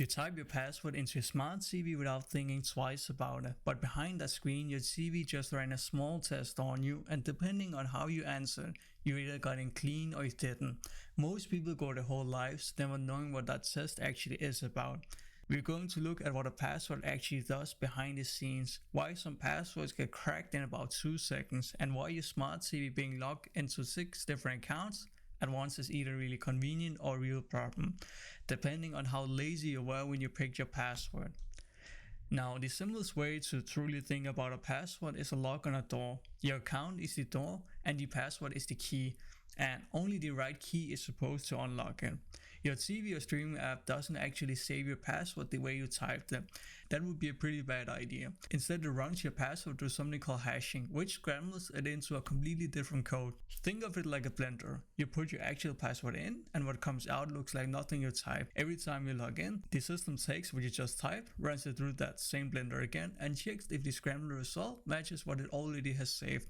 type your password into your smart TV without thinking twice about it, but behind that screen your TV just ran a small test on you, and depending on how you answered, you either got in clean or you didn't. Most people go their whole lives never knowing what that test actually is about. We're going to look at what a password actually does behind the scenes, why some passwords get cracked in about 2 seconds, and why your smart TV being logged into 6 different accounts at once is either really convenient or a real problem, depending on how lazy you were when you picked your password. Now, the simplest way to truly think about a password is a lock on a door. Your account is the door and the password is the key, and only the right key is supposed to unlock it. Your TV or streaming app doesn't actually save your password the way you typed it. That would be a pretty bad idea. Instead, it runs your password through something called hashing, which scrambles it into a completely different code. Think of it like a blender. You put your actual password in and what comes out looks like nothing you type. Every time you log in, the system takes what you just typed, runs it through that same blender again, and checks if the scrambled result matches what it already has saved.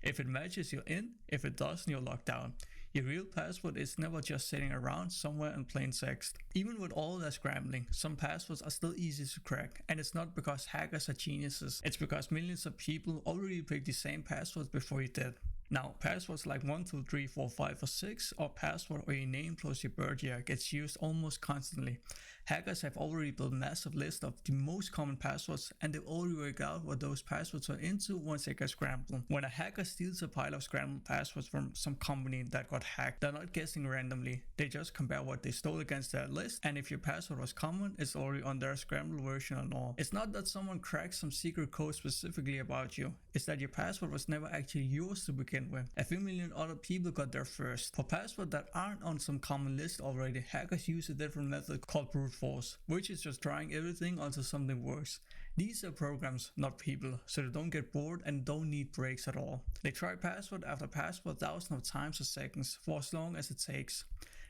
If it matches, you're in. If it doesn't, you're locked out. Your real password is never just sitting around somewhere in plain text. Even with all that scrambling, some passwords are still easy to crack, and it's not because hackers are geniuses, it's because millions of people already picked the same passwords before you did. Now, passwords like 1, 2, 3, 4, 5 or 6 or password or your name plus your birth year gets used almost constantly. Hackers have already built a massive list of the most common passwords, and they've already worked out what those passwords are into once they get scrambled. When a hacker steals a pile of scrambled passwords from some company that got hacked, they're not guessing randomly. They just compare what they stole against their list, and if your password was common, it's already on their scrambled version or not. It's not that someone cracked some secret code specifically about you, it's that your password was never actually yours to begin with. A few million other people got there first. For passwords that aren't on some common list already, hackers use a different method called brute force, which is just trying everything until something works. These are programs, not people, so they don't get bored and don't need breaks at all. They try password after password thousands of times a second for as long as it takes.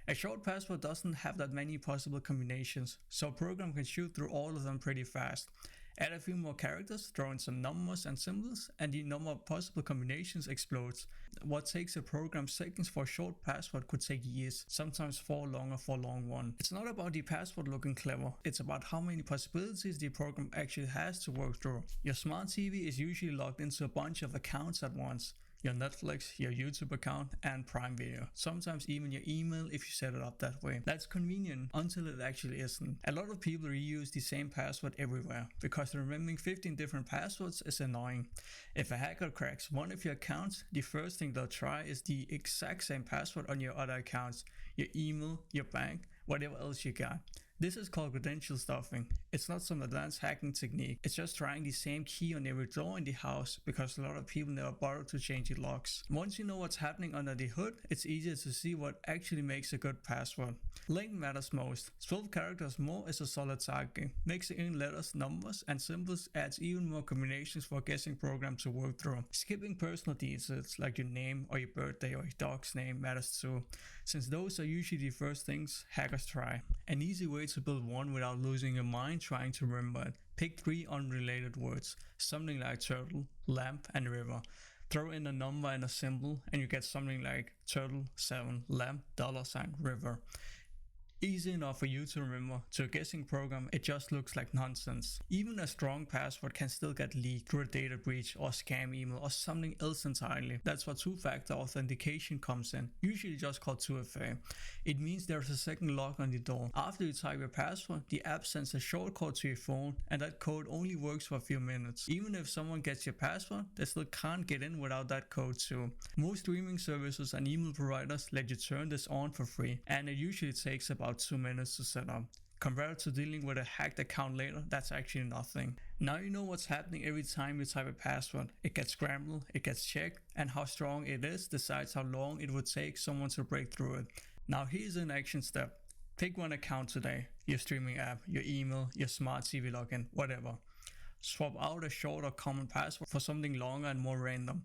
A short password doesn't have that many possible combinations, so a program can shoot through all of them pretty fast. Add a few more characters, throw in some numbers and symbols, and the number of possible combinations explodes. What takes a program seconds for a short password could take years, sometimes far longer for a long one. It's not about the password looking clever, it's about how many possibilities the program actually has to work through. Your smart TV is usually logged into a bunch of accounts at once. Your Netflix, your YouTube account, and Prime Video. Sometimes even your email if you set it up that way. That's convenient until it actually isn't. A lot of people reuse the same password everywhere because remembering 15 different passwords is annoying. If a hacker cracks one of your accounts, the first thing they'll try is the exact same password on your other accounts, your email, your bank, whatever else you got. This is called credential stuffing. It's not some advanced hacking technique. It's just trying the same key on every door in the house because a lot of people never bother to change the locks. Once you know what's happening under the hood, it's easier to see what actually makes a good password. Length matters most. 12 characters more is a solid target. Mixing in letters, numbers, and symbols adds even more combinations for a guessing program to work through. Skipping personal details like your name or your birthday or your dog's name matters too, since those are usually the first things hackers try. An easy way to build one without losing your mind trying to remember it. Pick 3 unrelated words, something like turtle, lamp, and river. Throw in a number and a symbol and you get something like turtle, 7, lamp, $, river. Easy enough for you to remember. To a guessing program, it just looks like nonsense. Even a strong password can still get leaked through a data breach or scam email or something else entirely. That's where two-factor authentication comes in, usually just called 2FA. It means there's a second lock on the door. After you type your password, the app sends a short code to your phone, and that code only works for a few minutes. Even if someone gets your password, they still can't get in without that code too. Most streaming services and email providers let you turn this on for free, and it usually takes about 2 minutes to set up. Compared to dealing with a hacked account later, that's actually nothing. Now you know what's happening every time you type a password. It gets scrambled, it gets checked, and how strong it is decides how long it would take someone to break through it. Now here's an action step. Pick one account today, your streaming app, your email, your smart TV login, whatever. Swap out a short or common password for something longer and more random,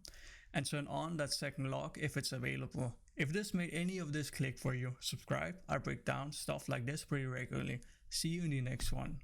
and turn on that second lock if it's available. If this made any of this click for you, subscribe. I break down stuff like this pretty regularly. See you in the next one.